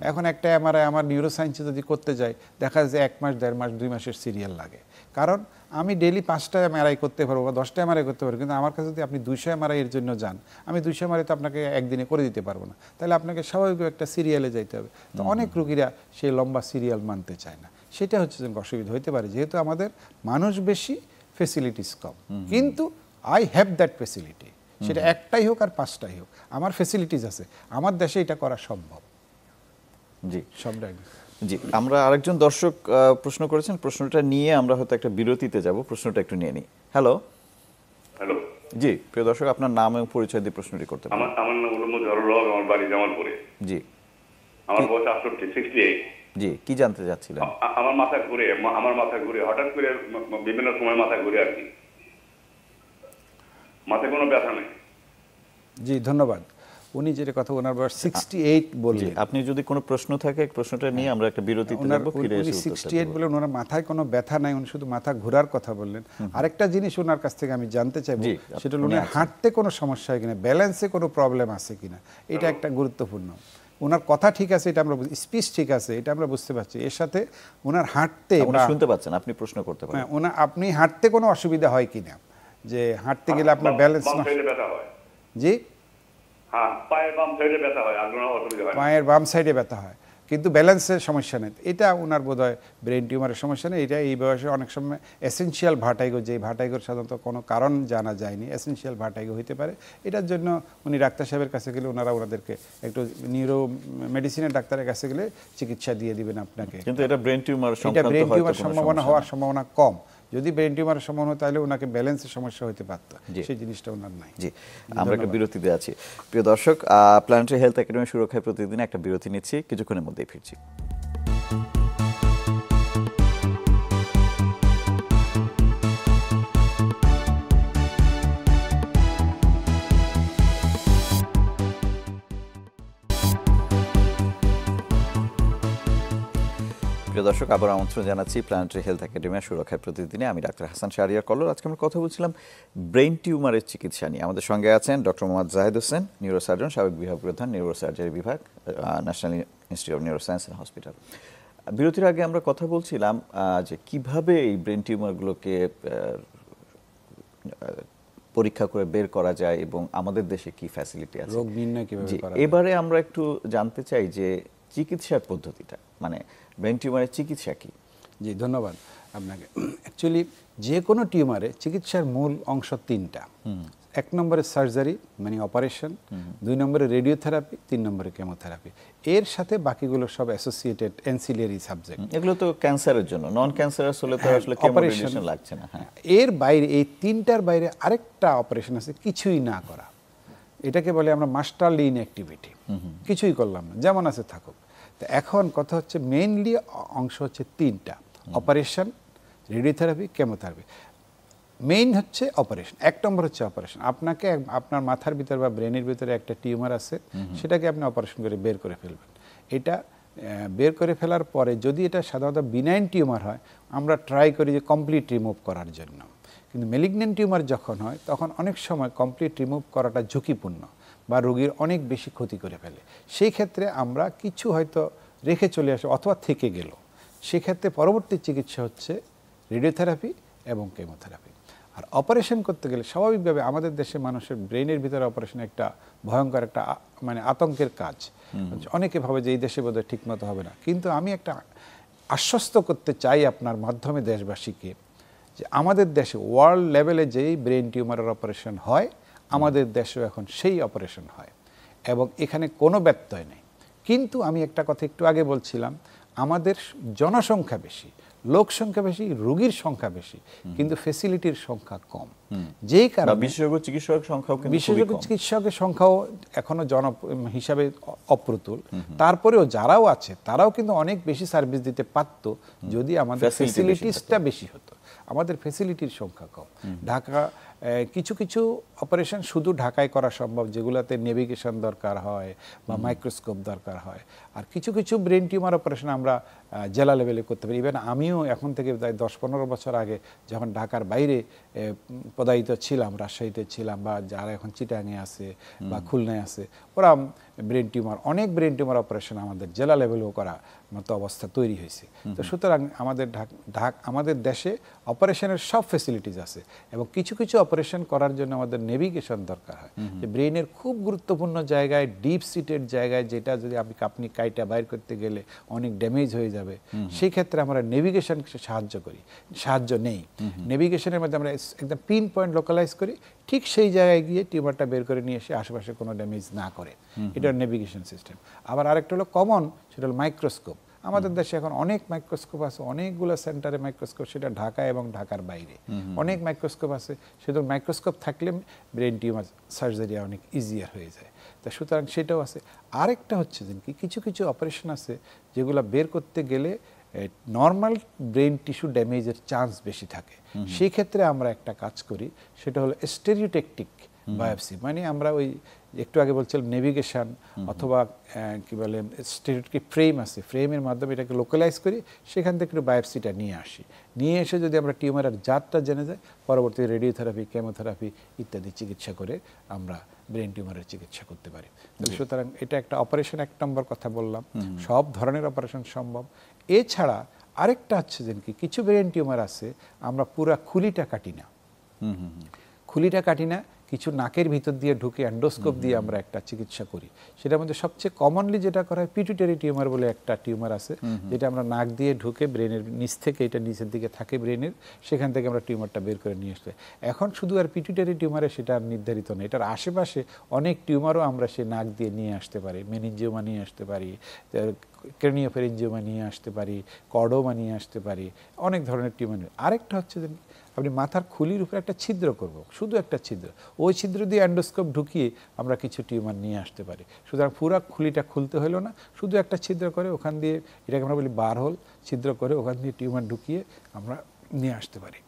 এখন একটা এমআরআই আমার নিউরোসায়েন্সে যদি করতে যাই, দেখা যায় 1 মাস, 1.5 মাস, 2 মাসের সিরিয়াল লাগে। কারণ আমি ডেইলি 5টা এমআরআই করতে পারবো বা 10টা এমআরআই করতে পারবো, কিন্তু আমার কাছে যদি আপনি 200 এমআরআই এর জন্য যান, আমি 200 এমআরআই তো আপনাকে একদিনে করে দিতে পারবো না। তাহলে আপনাকে স্বাভাবিক একটা সিরিয়ালে যাইতে হবে। তো অনেক রোগীরা সেই লম্বা সিরিয়াল মানতে চায় না। সেটা হচ্ছে যে অসুবিধা হতে পারে, যেহেতু আমাদের মানুষ বেশি, ফেসিলিটিস কম। কিন্তু আই হ্যাভ দ্যাট ফেসিলিটি, সেটা একটাই হোক আর 5টাই হোক, আমার ফেসিলিটিস আছে, আমার দেশে এটা করা সম্ভব। জি সব ডায়াগনোসিস। জি, আমরা আরেকজন দর্শক প্রশ্ন করেছেন, প্রশ্নটা নিয়ে আমরা হয়তো একটা বিরতিতে যাব, প্রশ্নটা একটু নিয়ে নিই। হ্যালো হ্যালো, জি প্রিয় দর্শক, আপনার নাম এবং পরিচয় দিয়ে প্রশ্নটি করতে পারেন। আমার নাম হলো মুজাহিরুল হক, আমার বাড়ি জামালপুরে। জি, আমার বয়স 68। জি কি জানতে চাচ্ছিলেন? আমার মাথা ঘুরে হঠাৎ করে বিভিন্ন সময় মাথা ঘুরে আর কি, মাথায় কোনো ব্যথা নেই। জি ধন্যবাদ। উনি যেটা কথা, ওনার বয়স 68 বললেন। আপনি যদি কোনো প্রশ্ন থাকে প্রশ্নটা নিয়ে আমরা একটা বিরতিতে যাব, ফিরে এসে উনি 68 বললেন, ওনার মাথায় কোনো ব্যথা নাই, উনি শুধু মাথা ঘোরার কথা বললেন। আরেকটা জিনিস ওনার কাছ থেকে আমি জানতে চাইবো, সেটা হলো উনি হাঁটতে কোনো সমস্যা হয় কিনা, ব্যালেন্সে কোনো প্রবলেম আছে কিনা, এটা একটা গুরুত্বপূর্ণ। ওনার কথা ঠিক আছে, এটা আমরা স্পিচ ঠিক আছে, এটা আমরা বুঝতে পারছি। এর সাথে ওনার হাঁটতে, শুনতে পাচ্ছেন, আপনি প্রশ্ন করতে পারেন। আপনি হাঁটতে কোনো অসুবিধা হয় কিনা, যে হাঁটতে গেলে আপনার ব্যালেন্স ব্যথা হয়? জি, হ্যাঁ, পায়ের বাম সাইডে ব্যথা হয়, আর কোনো অসুবিধা হয় না। পায়ের বাম সাইডে ব্যথা হয়। কিন্তু ব্যালেন্সের সমস্যা নেই। এটা ওনার বোধহয় ব্রেন টিউমারের সমস্যা নেই। এটা এই বয়সে অনেক সময় এসেনশিয়াল ভার্টাইগো, যে ভার্টাইগোর সাধারণত কোনো কারণ জানা যায়নি, এসেনশিয়াল ভার্টাইগো হতে পারে। এটার জন্য উনি ডাক্তার সাহেবের কাছে গেলে ওনাদেরকে একটু নিউরো মেডিসিনের ডাক্তারের কাছে গেলে চিকিৎসা দিয়ে দিবেন আপনাকে। কিন্তু এটা ব্রেন টিউমার এটা ব্রেন টিউমার সম্ভাবনা হওয়ার সম্ভাবনা কম। যদি ব্রেন টিউমারের সম্ভাবনা হয় তাহলে ওনাকে ব্যালেন্সের সমস্যা হতে পারত, সেই জিনিসটা ওনার নাই। জি, আমরা একটা বিরতিতে আছি। প্রিয় দর্শক, প্ল্যানেটারি হেলথ একাডেমি সুরক্ষায় প্রতিদিন একটা বিরতি নিচ্ছি, কিছুক্ষণের মধ্যেই ফিরছি। প্রিয় দর্শক, আবার আমন্ত্রণ জানাচ্ছি প্ল্যানেটারি হেলথ একাডেমি সুরক্ষায় প্রতিদিনে। আমি ডাক্তার হাসান শাহরিয়ার কল্লোল। আজকে আমরা কথা বলছিলাম ব্রেন টিউমারের চিকিৎসা নিয়ে। আমাদের সঙ্গে আছেন ডক্টর মোহাম্মদ জাহিদ হোসেন, নিউরোসার্জন, সাবেক বিভাগ প্রধান, নিউরোসার্জারি বিভাগ, national institute of neuroscience and hospital. বিরতির আগে আমরা কথা বলছিলাম যে কিভাবে এই ব্রেন টিউমারগুলোকে পরীক্ষা করে বের করা যায় এবং আমাদের দেশে কি ফ্যাসিলিটি আছে, রোগ নির্ণয় কিভাবে করা যায়। এবারে আমরা একটু জানতে চাই যে চিকিৎসার পদ্ধতিটা, মানে ব্রেন টিউমারের চিকিৎসা কি? জি, ধন্যবাদ আপনাকে। অ্যাকচুয়ালি যে কোনো টিউমারে চিকিৎসার মূল অংশ তিনটা। 1 নম্বরে সার্জারি মানে অপারেশন, 2 নম্বরে রেডিওথেরাপি, 3 নম্বরে কেমোথেরাপি। এর সাথে বাকিগুলো সব অ্যাসোসিয়েটেড অ্যান্সিলিয়ারি সাবজেক্ট। এগুলো তো ক্যান্সারের জন্য, নন ক্যান্সারাস হলে তো আসলে অপারেশন লাগছে না। হ্যাঁ, এর বাইরে এই তিনটার বাইরে আরেকটা অপারেশন আছে, কিছুই না করা। এটাকে বলে আমরা মাস্টারলি ইনঅ্যাক্টিভিটি, কিছুই করলাম না, যেমন আছে থাকুক। তো এখন কথা হচ্ছে মেইনলি অংশ হচ্ছে তিনটা: অপারেশন, রেডিওথেরাপি, কেমোথেরাপি। মেইন হচ্ছে অপারেশন। 1 নম্বর হচ্ছে অপারেশন। আপনাকে আপনার মাথার ভিতরে বা ব্রেনের ভিতরে একটা টিউমার আছে, সেটাকে আপনি অপারেশন করে বের করে ফেলবেন। এটা বের করে ফেলার পরে যদি এটা সাধারণত বিনাইন টিউমার হয়, আমরা ট্রাই করি যে কমপ্লিট রিমুভ করার জন্য। কিন্তু ম্যালিগন্যান্ট টিউমার যখন হয়, তখন অনেক সময় কমপ্লিট রিমুভ করাটা ঝুঁকিপূর্ণ বা রোগীর অনেক বেশি ক্ষতি করে ফেলে। সেই ক্ষেত্রে আমরা কিছু হয়তো রেখে চলে আসে অথবা থেকে গেল, সেক্ষেত্রে পরবর্তী চিকিৎসা হচ্ছে রেডিওথেরাপি এবং কেমোথেরাপি। আর অপারেশন করতে গেলে স্বাভাবিকভাবে আমাদের দেশে মানুষের ব্রেনের ভিতরে অপারেশন একটা ভয়ঙ্কর একটা মানে আতঙ্কের কাজ। অনেকে ভাবে যে এই দেশে বোধহয় ঠিকমতো হবে না। কিন্তু আমি একটা আশ্বস্ত করতে চাই আপনার মাধ্যমে দেশবাসীকে, যে আমাদের দেশে ওয়ার্ল্ড লেভেলে যেই ব্রেন টিউমারের অপারেশন হয়, আমাদের দেশেও এখন সেই অপারেশন হয় এবং এখানে কোনো ব্যত্যয় নেই। কিন্তু আমি একটা কথা একটু আগে বলছিলাম, আমাদের জনসংখ্যা বেশি, লোক সংখ্যা বেশি, রোগীর সংখ্যা বেশি, কিন্তু ফ্যাসিলিটির সংখ্যা কম। যেই কারণে বিশেষজ্ঞ চিকিৎসকের সংখ্যাও এখনো হিসাবে অপ্রতুল। তারপরেও যারাও আছে তারাও কিন্তু অনেক বেশি সার্ভিস দিতে পারত যদি আমাদের ফ্যাসিলিটিসটা বেশি হতো। আমাদের ফ্যাসিলিটির সংখ্যা কম। ঢাকা কিছু কিছু অপারেশন শুধু ঢাকায় করা সম্ভব, যেগুলোতে নেভিগেশন দরকার হয় বা মাইক্রোস্কোপ দরকার হয়। আর কিছু কিছু ব্রেন টিউমার অপারেশন আমরা জেলা লেভেলে করতে পারি। ইভেন আমিও এখন থেকে প্রায় 10-15 বছর আগে যখন ঢাকার বাইরে পদায়িত ছিলাম, রাজশাহীতে ছিলাম, বা যারা এখন চিটাঙে আছে বা খুলনায় আছে, ওরা অনেক ব্রেন টিউমার অপারেশন আমাদের জেলা লেভেলেও করা মতো অবস্থা তৈরি হয়েছে। তো সুতরাং আমাদের দেশে অপারেশনের সব ফ্যাসিলিটিস আছে এবং কিছু কিছু অপারেশন করার জন্য আমাদের নেভিগেশন দরকার হয়। যে ব্রেনের খুব গুরুত্বপূর্ণ জায়গায়, ডিপ সিটেড জায়গায়, যেটা যদি আপনি কাইটা বাইর করতে গেলে অনেক ড্যামেজ হয়ে যাবে, সেই ক্ষেত্রে আমরা নেভিগেশনকে সাহায্য নেই। নেভিগেশনের মধ্যে আমরা একদম পিন পয়েন্ট লোকালাইজ করি, ঠিক সেই জায়গায় গিয়ে টিউমারটা বের করে নিয়ে এসে আশেপাশে কোনো ড্যামেজ না করে। এটা নেভিগেশন সিস্টেম। আবার আরেকটা হলো কমন, সেটা হলো মাইক্রোস্কোপ। আমাদের দেশে এখন অনেক মাইক্রোস্কোপ আছে, অনেকগুলো সেন্টারে মাইক্রোস্কোপ, সেটা ঢাকা এবং ঢাকার বাইরে অনেক মাইক্রোস্কোপ আছে। সেটা মাইক্রোস্কোপ থাকলে ব্রেন টিউমার সার্জারি অনেক ইজিয়ার হয়ে যায়। তা সুতরাং সেটাও আছে। আরেকটা হচ্ছে যে কিছু কিছু অপারেশন আছে যেগুলো বের করতে গেলে নর্মাল ব্রেন টিস্যু ড্যামেজের চান্স বেশি থাকে। সেই ক্ষেত্রে আমরা একটা কাজ করি, সেটা হলো স্টেরিওটেকটিক বায়োপসি। মানে আমরা ওই একটু আগে বলছিলাম নেভিগেশন অথবা কি বলে স্টেরিওটেকটিক ফ্রেম আছে, ফ্রেমের মাধ্যমে এটাকে লোকালাইজ করি, সেখান থেকে একটু বায়োপসিটা নিয়ে আসি। নিয়ে এসে যদি আমরা টিউমারের জাতটা জেনে যাই, পরবর্তী রেডিওথেরাপি, কেমোথেরাপি ইত্যাদি চিকিৎসা করে আমরা ব্রেন টিউমারের চিকিৎসা করতে পারি। সুতরাং এটা একটা অপারেশন, 1 নম্বর কথা বললাম, সব ধরনের অপারেশন সম্ভব। এছাড়া আরেকটা হচ্ছে যে কিছু ব্রেন টিউমার আছে আমরা পুরা খুলিটা কাটি না। খুলিটা কাটি না, কিছু নাকের ভিতর দিয়ে ঢুকে অ্যান্ডোস্কোপ দিয়ে আমরা একটা চিকিৎসা করি। সেটার মধ্যে সবচেয়ে কমনলি যেটা করা হয় পিটুইটারি টিউমার বলে একটা টিউমার আছে, যেটা আমরা নাক দিয়ে ঢুকে ব্রেনের নিচ থেকে, এটা নিচের দিকে থাকে ব্রেনের, সেখান থেকে আমরা টিউমারটা বের করে নিয়ে আসতে। এখন শুধু আর পিটুইটারি টিউমারে সেটা আর নির্ধারিত নয়, এটার আশেপাশে অনেক টিউমারও আমরা সে নাক দিয়ে নিয়ে আসতে পারি, মেনিনজিওমা নিয়ে আসতে পারি, ক্রেনিওফেরেঞ্জিওমা নিয়ে আসতে পারি, কর্ডোমা নিয়ে আসতে পারি, অনেক ধরনের টিউমার। আরেকটা হচ্ছে যে আপনি মাথার খুলির উপরে একটা ছিদ্র করব, শুধু একটা ছিদ্র, ওই ছিদ্র দিয়ে অ্যান্ডোস্কোপ ঢুকিয়ে আমরা কিছু টিউমার নিয়ে আসতে পারি। সুতরাং পুরো খুলিটা খুলতে হলো না, শুধু একটা ছিদ্র করে ওখান দিয়ে, এটাকে আমরা বলি বার হোল, ছিদ্র করে ওখান দিয়ে টিউমার ঢুকিয়ে আমরা নিয়ে আসতে পারি।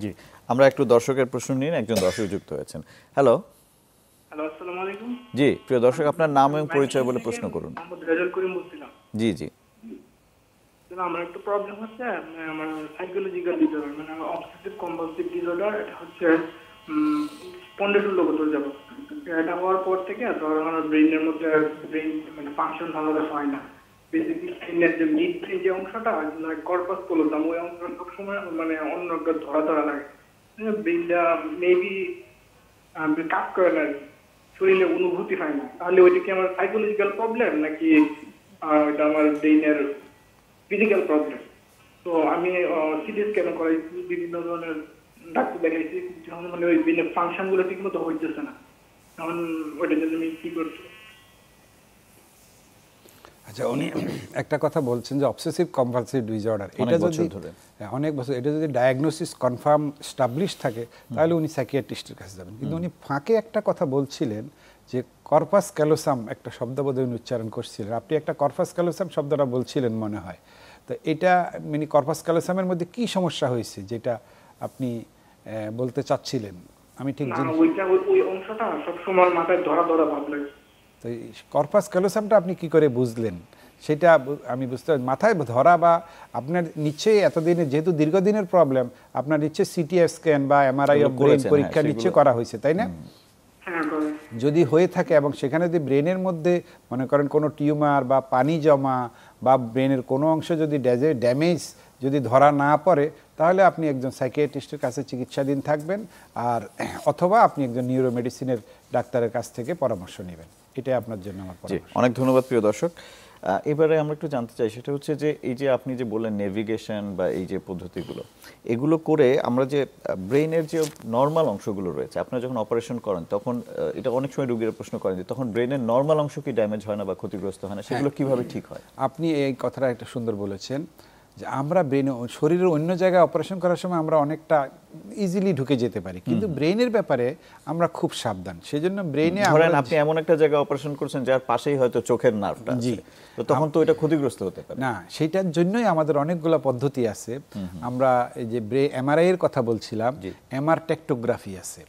জি, আমরা একটু দর্শকের প্রশ্ন নিয়ে, একজন দর্শক যুক্ত হয়েছেন। হ্যালো। হ্যালো, আসসালামু আলাইকুম। জি, প্রিয় দর্শক, আপনার নাম এবং পরিচয় বলে প্রশ্ন করুন। মোহাম্মদ রেজাউল করিম বলছিলাম। জি জি। আমার একটা প্রবলেম হচ্ছে, আমার সাইকোলজিক্যাল ডিসঅর্ডার, মানে আমার অবসেসিভ কম্পালসিভ ডিসঅর্ডার। এটা হচ্ছে 15-16 বছর যাবত। এটা হওয়ার পর থেকে আমার ব্রেইনের মধ্যে মানে ফাংশন ভালোভাবে হয় না। বেসিক্যালি ব্রেইনের যে মিড ব্রেইন যে অংশটা, কর্পাস ক্যালোসাম, ওই অংশটা সবসময় মানে অন্য ধরা ধরা লাগে। ব্রেইনটা মেবি কাজ করে না, শরীরে অনুভূতি হয় না। তাহলে ওইটা কি আমার সাইকোলজিক্যাল প্রবলেম নাকি এটা আমার ব্রেইনের ফিজিক্যাল প্রবলেম? তো আমি সিটি স্ক্যান করাইছি, বিভিন্ন ধরনের ডাক্তার দেখাইছি, মানে ওই ব্রেইনের ফাংশনগুলো ঠিক মতো হইতেছে না। তখন ওইটার জন্য আমি কি করছি? আচ্ছা, উনি একটা কথা বলছেন যে অবসেসিভ কম্পালসিভ ডিসঅর্ডার, এটা যদি অনেক বছর, এটা যদি ডায়াগনোসিস কনফার্ম স্টাবলিশ থাকে তাহলে উনি সাইকিয়াট্রিস্টের কাছে যাবেন। কিন্তু উনি ফাঁকে একটা কথা বলছিলেন যে কর্পাস ক্যালোসাম একটা শব্দ বোধহয় উনি উচ্চারণ করছিলেন, আপনি একটা কর্পাস ক্যালোসাম শব্দটা বলছিলেন মনে হয়। তো এটা মানে কর্পাস ক্যালোসামের মধ্যে কি সমস্যা হয়েছে যেটা আপনি বলতে চাচ্ছিলেন? আমি ঠিক জানি ওই অংশটা সবসময় মাথায় ধরা ধরা ভাব লাগে। তো কর্পাস ক্যালোসামটা আপনি কি করে বুঝলেন সেটা আমি বুঝতে পারি। মাথায় ধরা বা আপনার নিশ্চয়ই এতদিনে, যেহেতু দীর্ঘদিনের প্রবলেম, আপনার নিশ্চয়ই সিটি স্ক্যান বা এমআরআই অফ ব্রেন পরীক্ষা নিশ্চয়ই করা হয়েছে, তাই না? যদি হয়ে থাকে এবং সেখানে যদি ব্রেনের মধ্যে মনে করেন কোনো টিউমার বা পানি জমা বা ব্রেনের কোনো অংশ যদি ড্যামেজ যদি ধরা না পড়ে, তাহলে আপনি একজন সাইকিয়াট্রিস্টের কাছে চিকিৎসাধীন থাকবেন, আর অথবা আপনি একজন নিউরোমেডিসিনের ডাক্তারের কাছ থেকে পরামর্শ নেবেন। এটাই আপনার জন্য আমার পরামর্শ। অনেক ধন্যবাদ প্রিয় দর্শক। এবারে আমরা একটু জানতে চাই, সেটা হচ্ছে যে এই যে আপনি যে বললেন নেভিগেশন বা এই যে পদ্ধতিগুলো, এগুলো করে আমরা যে ব্রেইনের যে নর্মাল অংশগুলো রয়েছে, আপনারা যখন অপারেশন করেন তখন এটা অনেক সময় রোগীরা প্রশ্ন করেন যে তখন ব্রেইনের নর্মাল অংশ কি ড্যামেজ হয় না বা ক্ষতিগ্রস্ত হয় না, সেগুলো কিভাবে ঠিক হয়? আপনি এই কথাটা একটা সুন্দর বলেছেন যে আমরা ব্রেনে, শরীরের অন্য জায়গায় অপারেশন করার সময় আমরা অনেকটা ইজিলি ঢুকে যেতে পারি, কিন্তু ব্রেনের ব্যাপারে আমরা খুব সাবধান। সেজন্য ব্রেনে ধরেন আপনি এমন একটা জায়গায় অপারেশন করছেন যার পাশেই হয়তো চোখের নার্ভটা আছে, তো তখন তো এটা ক্ষতিগ্রস্ত হতে পারে না। সেটার জন্যই আমাদের অনেকগুলো পদ্ধতি আছে। আমরা এই যে এমআরআই এর কথা বলছিলাম, এমআর টেকটোগ্রাফি আছে।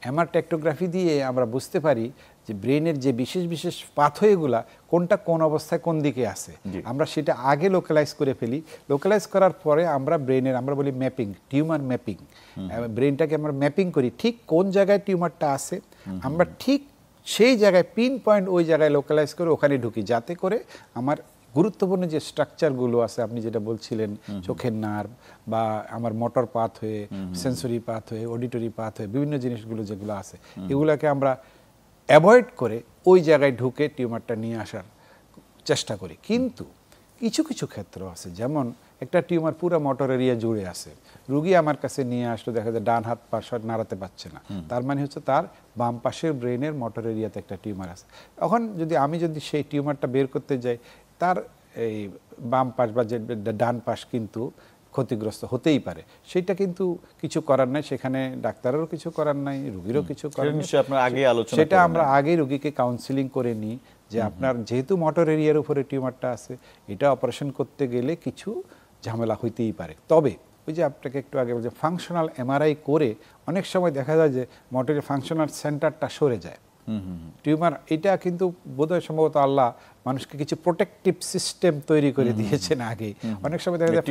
এমআর টেকটোগ্রাফি দিয়ে আমরা বুঝতে পারি যে ব্রেনের যে বিশেষ বিশেষ পাথওয়েগুলা কোনটা কোন অবস্থায় কোন দিকে আছে, আমরা সেটা আগে লোকালাইজ করে ফেলি। লোকালাইজ করার পরে আমরা ব্রেনের, আমরা বলি ম্যাপিং, টিউমার ম্যাপিং, ব্রেনটাকে আমরা ম্যাপিং করি ঠিক কোন জায়গায় টিউমারটা আছে, আমরা ঠিক সেই জায়গায় পিন পয়েন্ট ওই জায়গায় লোকালাইজ করে ওখানে ঢুকি, যাতে করে আমার গুরুত্বপূর্ণ যে স্ট্রাকচারগুলো আছে, আপনি যেটা বলছিলেন চোখের নার্ভ বা আমার মোটর পাথ হয়ে, সেন্সরি পাথ হয়ে, অডিটরি পাথ হয়ে, বিভিন্ন জিনিসগুলো যেগুলো আছে, এগুলোকে আমরা অ্যাভয়েড করে ওই জায়গায় ঢুকে টিউমারটা নিয়ে আসার চেষ্টা করি। কিন্তু কিছু কিছু ক্ষেত্র আছে, যেমন একটা টিউমার পুরো মোটর এরিয়া জুড়ে আছে, রুগী আমার কাছে নিয়ে আসলো, দেখা যায় ডান হাত পাশ নাড়াতে পারছে না, তার মানে হচ্ছে তার বাম পাশের ব্রেনের মোটর এরিয়াতে একটা টিউমার আছে। তখন আমি যদি সেই টিউমারটা বের করতে যাই, তার এই বাম পাশ বা যে ডান পাশ কিন্তু ক্ষতিগ্রস্ত হতেই পারে। সেটা কিন্তু কিছু করার নাই, সেখানে ডাক্তারেরও কিছু করার নাই, রুগীরও কিছু করার নাই। সেটা আমরা আগেই রুগীকে কাউন্সিলিং করে নিই যে আপনার যেহেতু মোটর এরিয়ার উপরে টিউমারটা আছে, এটা অপারেশন করতে গেলে কিছু ঝামেলা হইতেই পারে। তবে ওই যে আপনাকে একটু আগে বলছে ফাংশনাল এমআরআই করে অনেক সময় দেখা যায় যে মোটরের ফাংশনাল সেন্টারটা সরে যায় টিউমার। এটা কিন্তু বোধহয় সম্ভবত আল্লাহ মানুষকে কিছু প্রোটেকটিভ সিস্টেম তৈরি করে দিয়েছেন আগে। অনেক সময় দেখা যায়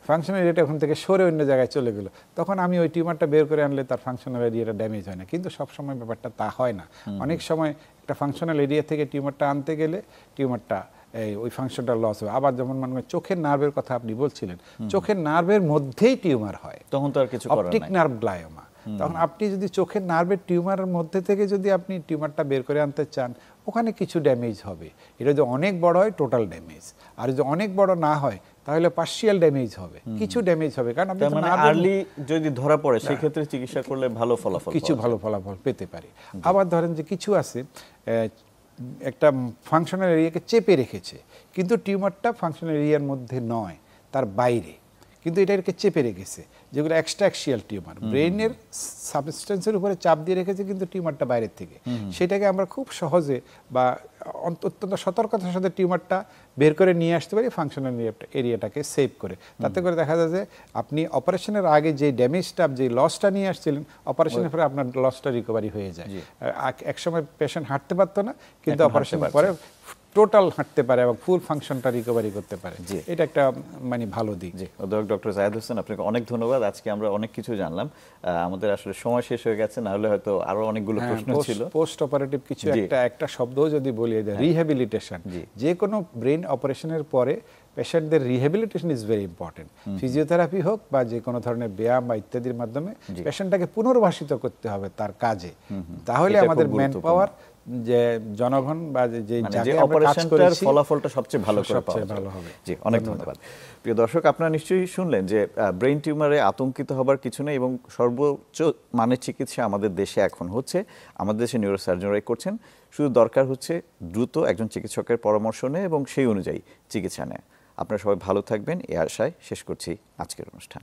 ফাংশনাল এরিয়াটা ওখান থেকে সরে অন্য জায়গায় চলে গেল, তখন আমি ওই টিউমারটা বের করে আনলে তার ফাংশনাল এরিয়াটা ড্যামেজ হয় না। কিন্তু সবসময় ব্যাপারটা তা হয় না। অনেক সময় একটা ফাংশনাল এরিয়া থেকে টিউমারটা আনতে গেলে টিউমারটা ওই ফাংশনটা লস হবে। আবার যেমন মনে করেন চোখের নার্ভের কথা আপনি বলছিলেন, চোখের নার্ভের মধ্যেই টিউমার হয়, তখন তো আর কিছু করার অপটিক নাই। নার্ভ গ্লায়োমা। তখন আপনি যদি চোখের নার্ভের টিউমারের মধ্যে থেকে যদি আপনি টিউমারটা বের করে আনতে চান, ওখানে কিছু ড্যামেজ হবে। এটা যদি অনেক বড় হয় টোটাল ড্যামেজ, আর যদি অনেক বড় না হয় তাহলে পার্শিয়াল ড্যামেজ হবে, কিছু ড্যামেজ হবে। কারণ আপনি তার মানে আর্লি যদি ধরা পড়ে সেই ক্ষেত্রে চিকিৎসা করলে ভালো ফলাফল কিছু পাওয়া ভালো ফলাফল পেতে পারে। আবার ধরেন যে কিছু আছে একটা ফাংশনাল এরিয়াকে চেপে রেখেছে, কিন্তু টিউমারটা ফাংশনাল এরিয়ার মধ্যে নয়, তার বাইরে, কিন্তু এটাকে চেপে রেখেছে, যেগুলো এক্সট্রাক্সিয়াল টিউমার, ব্রেইনের সাবস্টেন্সের উপরে চাপ দিয়ে রেখেছে কিন্তু টিউমারটা বাইরের থেকে। সেটাকে আমরা খুব সহজে বা অত্যন্ত সতর্কতার সাথে টিউমারটা বের করে নিয়ে আসতে পারি ফাংশনাল এরিয়াটাকে সেভ করে। তাতে করে দেখা যায় যে আপনি অপারেশনের আগে যে ড্যামেজটা, যে লসটা নিয়ে আসছিলেন, অপারেশনের পরে আপনার লসটা রিকভারি হয়ে যায়। একসময় পেশেন্ট হাঁটতে পারতো না, কিন্তু অপারেশনের পরে টোটাল হাঁটতে পারে এবং ফুল ফাংশনটা রিকভারি করতে পারে। এটা একটা মানে ভালো দিক। জি, অধ্যাপক ডক্টর জায়েদ হোসেন, আপনাকে অনেক ধন্যবাদ। আজকে আমরা অনেক কিছু জানলাম। আমাদের আসলে সময় শেষ হয়ে গেছে, না হলে হয়তো আরো অনেকগুলো প্রশ্ন ছিল। পোস্ট অপারেটিভ কিছু একটা শব্দও যদি বলি, রিহ্যাবিলিটেশন, যে কোনো ব্রেন অপারেশনের পরে পেশেন্টদের rehabilitation is very important. Physiotherapy হোক বা যে কোনো ধরনের ব্যায়াম বা ইত্যাদির মাধ্যমে পেশেন্টটাকে পুনর্বাসিত করতে হবে তার কাজে। তাহলে আমাদের ম্যান পাওয়ার, যে জনগণ বা যে অপারেশনটার ফলাফলটা সবচেয়ে ভালো করে পাওয়া ভালো হবে। জি, অনেক ধন্যবাদ। প্রিয় দর্শক, আপনারা নিশ্চয়ই শুনলেন যে ব্রেইন টিউমারে আতঙ্কিত হবার কিছু নেই এবং সর্বোচ্চ মানের চিকিৎসা আমাদের দেশে এখন হচ্ছে, আমাদের দেশে নিউরোসার্জনরাই করছেন। শুধু দরকার হচ্ছে দ্রুত একজন চিকিৎসকের পরামর্শ নেয় এবং সেই অনুযায়ী চিকিৎসা নেয়। আপনারা সবাই ভালো থাকবেন এই আশায় শেষ করছি আজকের অনুষ্ঠান।